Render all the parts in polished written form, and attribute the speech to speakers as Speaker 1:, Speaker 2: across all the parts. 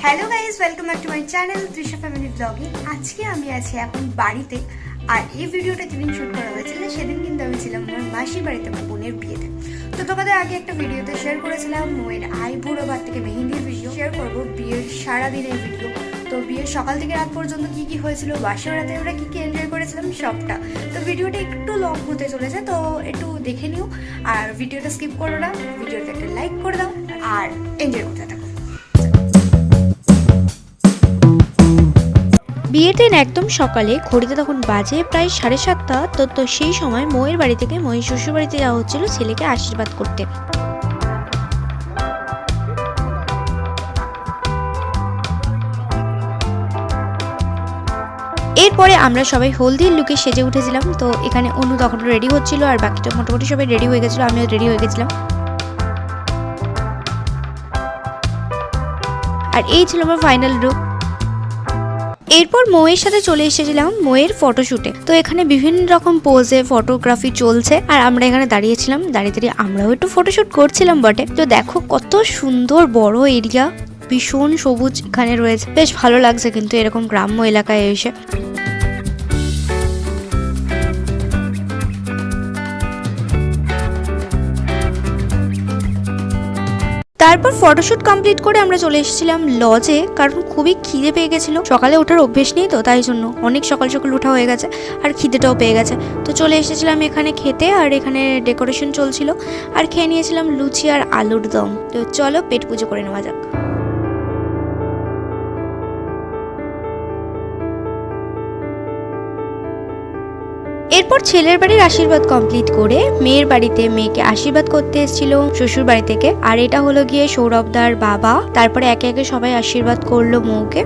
Speaker 1: Hello guys, welcome back to my channel Trisha family ব্লগে। আজকে আমি আছি এখন বাড়িতে। আর এই ভিডিওটা যেদিন শ্যুট করা হয়েছিল সেদিন কিন্তু আমি ছিলাম আমার মাসির বাড়িতে, আমার বোনের বিয়েতে। তো তোমাদের আগে একটা ভিডিওতে শেয়ার করেছিলাম মোয়ের আইবুড়ো বার থেকে মেহেন্দির ভিডিও। শেয়ার করবো বিয়ের সারাদিনের ভিডিও। তো বিয়ের সকাল থেকে রাত পর্যন্ত কি কি হয়েছিল, বাসর রাতে আমরা কি কি এনজয় করেছিলাম সবটা। তো ভিডিওটা একটু লং হতে চলেছে, তো একটু দেখে নিও। আর ভিডিওটা স্কিপ করো না, ভিডিওটা একটা লাইক করে দাও আর এনজয় করতে থাকো।
Speaker 2: বিয়ের দিন একদম সকালে, ঘড়িতে তখন বাজে প্রায় 7:30। তো সেই সময় মোয়ের বাড়ি থেকে মোয়ের শ্বশুর বাড়িতে যাওয়া হচ্ছিল ছেলেকে আশীর্বাদ করতে। এরপরে আমরা সবাই হলদির লুকে সেজে উঠেছিলাম। তো এখানে অনু তখন রেডি হচ্ছিল আর বাকিটা মোটামুটি সবাই রেডি হয়ে গেছিলো, আমিও রেডি হয়ে গেছিলাম। আর এই ছিল আমার ফাইনাল লুক। এরপর মোয়ের সাথে চলে এসেছিলাম মোয়ের ফটোশুটে। তো এখানে বিভিন্ন রকম পোজে ফটোগ্রাফি চলছে আর আমরা এখানে দাঁড়িয়েছিলাম। দাঁড়িয়ে আমরাও একটু ফটোশুট করছিলাম বটে। তো দেখো কত সুন্দর বড় এরিয়া, ভীষণ সবুজ এখানে রয়েছে, বেশ ভালো লাগছে কিন্তু এরকম গ্রাম্য এলাকায় এসে। তারপর ফটোশুট কমপ্লিট করে আমরা চলে এসেছিলাম লজে, কারণ খুবই খিদে পেয়ে গেছিলো। সকালে ওঠার অভ্যেস নেই তো তাই জন্য অনেক সকাল সকাল ওঠা হয়ে গেছে আর খিদেটাও পেয়ে গেছে। তো চলে এসেছিলাম এখানে খেতে, আর এখানে ডেকোরেশন চলছিল আর খেয়ে নিয়েছিলাম লুচি আর আলুর দম। তো চলো পেট পুজো করে নেওয়া যাক। এরপর ছেলের বাড়ির আশীর্বাদ কমপ্লিট করে মেয়ের বাড়িতে মেয়েকে আশীর্বাদ করতে এসেছিল শ্বশুর বাড়ি থেকে। আর এটা হলো গিয়ে সৌরভদার বাবা। তারপরে একে একে সবাই আশীর্বাদ করলো মৌকে।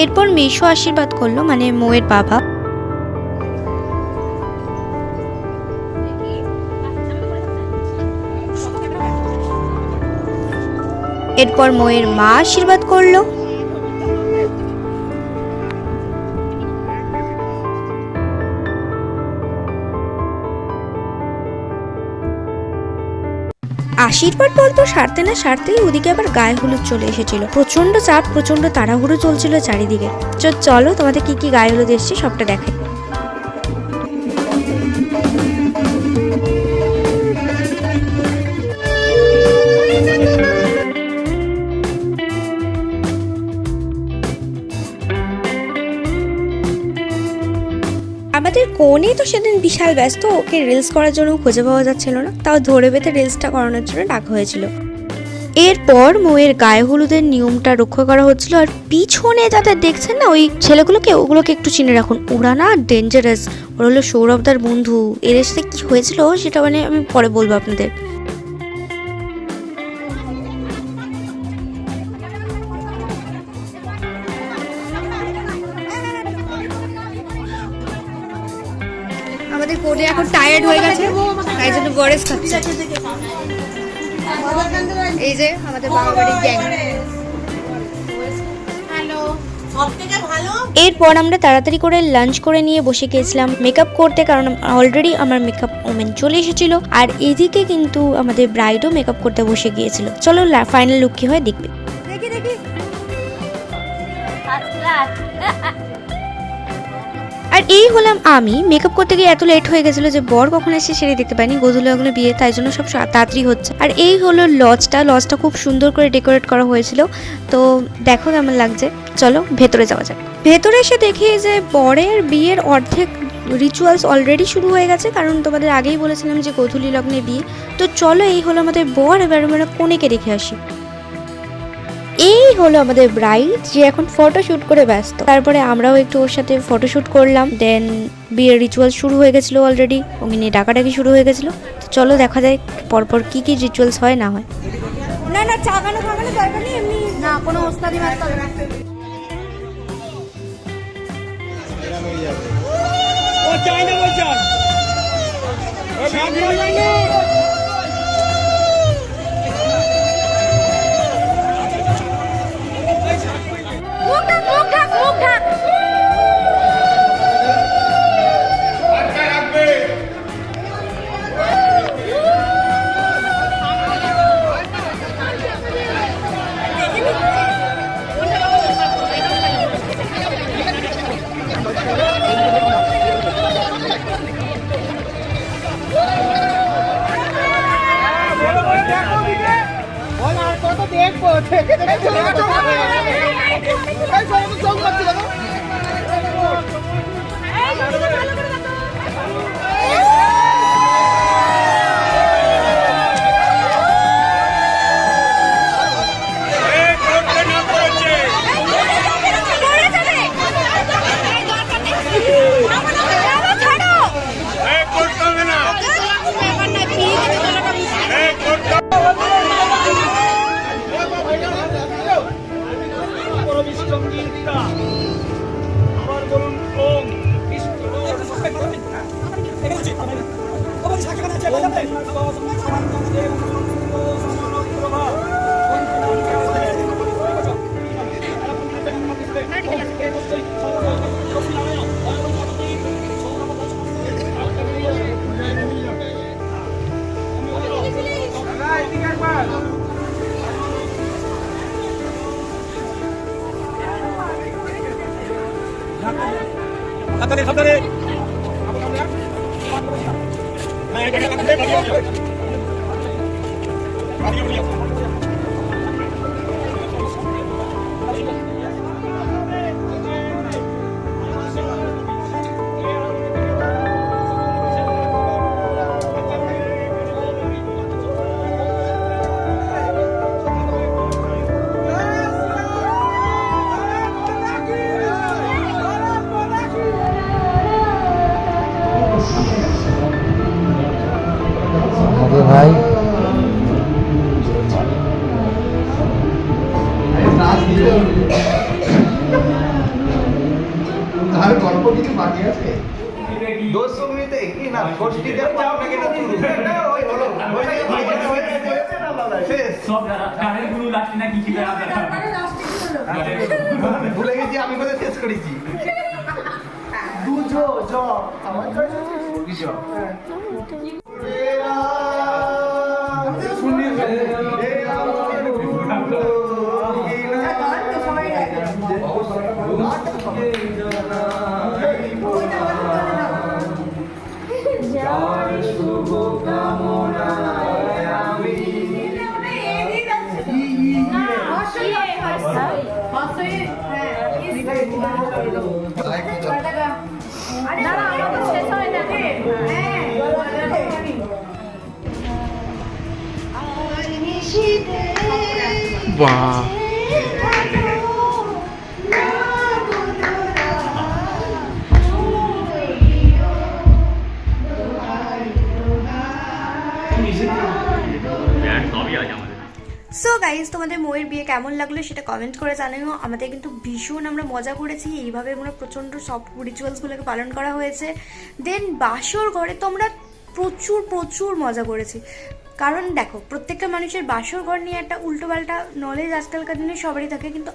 Speaker 2: এরপর মেশো আশীর্বাদ করলো, মানে মোয়ের বাবা। এরপর মোয়ের মা আশীর্বাদ করলো। আশীর্বাদ পর্ব সারতে না সারতেই ওদিকে আবার গায়ে হলুদ চলে এসেছিল। প্রচন্ড চাপ, প্রচন্ড তাড়াহুড়ো চলছিল চারিদিকে। চলো তোমাদের কি কি গায়ে হলুদ এসছে সবটা দেখাই। আমাদের কোণে তো সেদিন বিশাল ব্যস্ত, ওকে রিলস করার জন্য খুঁজে পাওয়া যাচ্ছিল না, তাও ধরে বেঁধে রিলসটা করানোর জন্য ডাকা হয়েছিল। এরপর মোয়ের গায়ে হলুদের নিয়মটা রক্ষা করা হচ্ছিল। আর পিছনে যাদের দেখছেন না ওই ছেলেগুলোকে, ওগুলোকে একটু চিনে রাখুন, ওরা না ডেঞ্জারাস। ওরা হলো সৌরভদার বন্ধু। এদের সাথে কি হয়েছিল সেটা মানে আমি পরে বলবো আপনাদের। আমাদের কোণে এখন টায়ার্ড হয়ে গেছে, তাই জন্য গরেজ খাচ্ছে। এই যে আমাদের বাবা বাড়ির গ্যাং। এরপর আমরা তাড়াতাড়ি করে লাঞ্চ করে নিয়ে বসে গিয়েছিলাম মেকআপ করতে, কারণ অলরেডি আমার মেকআপ ওমেন চলে এসেছিল। আর এদিকে কিন্তু আমাদের ব্রাইডও মেকআপ করতে বসে গিয়েছিল। চলো ফাইনাল লুক কি হয় দেখবে। আর এই হলাম আমি। মেকআপ করতে গিয়ে এত লেট হয়ে গেছিল যে বর কখন এসে সেটাই দেখতে পাইনি। গোধূলি ওগুলো বিয়ে, তাই জন্য সব তাড়াতাড়ি হচ্ছে। আর এই হলো লজটা খুব সুন্দর করে ডেকোরেট করা হয়েছিল। তো দেখো কেমন লাগছে। চলো ভেতরে যাওয়া যাক। ভেতরে এসে দেখি যে বরের বিয়ের অর্ধেক রিচুয়ালস অলরেডি শুরু হয়ে গেছে, কারণ তোমাদের আগেই বলেছিলাম যে গোধূলি লগ্নে বিয়ে। তো চলো এই হলো আমাদের বর, এবার আমরা কনেকে দেখে আসি। এই হলো আমাদের ব্রাইড, যে এখন ফটোশুট করে ব্যস্ত। তারপরে আমরাও একটু ওর সাথে ফটোশুট করলাম। দেন বিয়ের রিচুয়াল শুরু হয়ে গেছিল অলরেডি, ওকে নিয়ে ডাকাডাকি শুরু হয়ে গেছিল। তো চলো দেখা যায় পরপর কি কি রিচুয়ালস হয় না হয়।
Speaker 1: না চাগানো দরকার নেই, এমনি না কোনো ওস্তাদি মারতে হবে না। ও চাই না বলছেন।
Speaker 3: ভাই আর গল্প কিছু বাকি আছে দোষ সঙ্গীতে কি না ষষ্ঠীতে আপনাকে না তুই ওই হলো
Speaker 4: সব গানের গুরু লাস্টে না কি ছিল
Speaker 3: ভুলে গেছি আমি কোথায় শেষ করেছি দুজো জ আমার কাছে দুজো
Speaker 5: বাহ
Speaker 1: সো গাইজ তোমাদের ময়ের বিয়ে কেমন লাগলো সেটা কমেন্ট করে জানাও। আমাদের কিন্তু ভীষণ আমরা মজা করেছি, এইভাবে আমরা প্রচণ্ড সব রিচুয়ালসগুলোকে পালন করা হয়েছে। দেন বাসর ঘরে তো আমরা প্রচুর প্রচুর মজা করেছি, কারণ দেখো প্রত্যেকটা মানুষের বাসর ঘর নিয়ে একটা উল্টোপাল্টা নলেজ আজকালকার দিনে সবারই থাকে, কিন্তু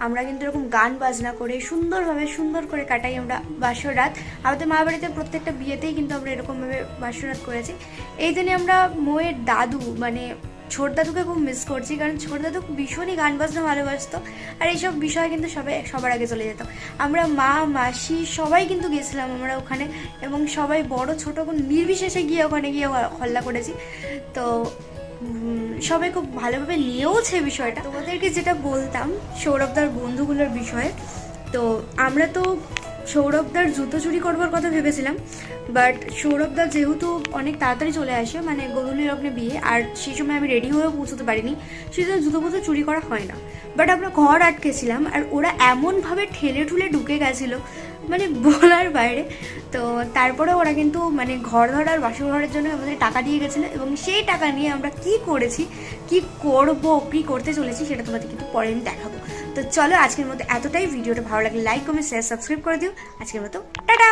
Speaker 1: আমরা কিন্তু এরকম গান বাজনা করে সুন্দরভাবে সুন্দর করে কাটাই আমরা বাসর রাত। আমাদের মা বাড়িতে প্রত্যেকটা বিয়েতেই কিন্তু আমরা এরকমভাবে বাসর রাত করেছি। এই দিনে আমরা ময়ের দাদু মানে ছোট দাদুকে খুব মিস করছি, কারণ ছোট দাদু ভীষণই গান বাজনা ভালোবাসতো, আর এইসব বিষয়ে কিন্তু সবার আগে চলে যেত। আমরা মা মাসি সবাই কিন্তু গেছিলাম আমরা ওখানে, এবং সবাই বড় ছোট নির্বিশেষে গিয়ে ওখানে গিয়ে হল্লা করেছি। তো সবাই খুব ভালোভাবে নিয়েওছে বিষয়টা। তোমাদেরকে যেটা বলতাম সৌরভদার বন্ধুগুলোর বিষয়ে, তো আমরা তো সৌরভদার জুতো চুরি করবার কথা ভেবেছিলাম, বাট সৌরভদা যেহেতু অনেক তাড়াতাড়ি চলে আসে, মানে গধূলি লগ্নে বিয়ে, আর সেই সময় আমি রেডি হয়েও পৌঁছতে পারিনি, সেই জন্য জুতো পুতো চুরি করা হয় না। বাট আমরা ঘর আটকেছিলাম, আর ওরা এমনভাবে ঠেলে ঠুলে ঢুকে গেছিলো মানে বলার বাইরে। তো তারপরে ওরা কিন্তু মানে ঘর ধরার বাসর ঘরের জন্য আমাদের টাকা দিয়ে গেছিলো, এবং সেই টাকা নিয়ে আমরা কি করেছি, কি করবো, কি করতে চলেছি সেটা তোমাদের কিন্তু পরে আমি দেখাবো। তো চলো আজকের মতো এতটাই। ভিডিওটা ভালো লাগলে লাইক কমেন্ট শেয়ার সাবস্ক্রাইব করে দিও। আজকের মতো টাটা।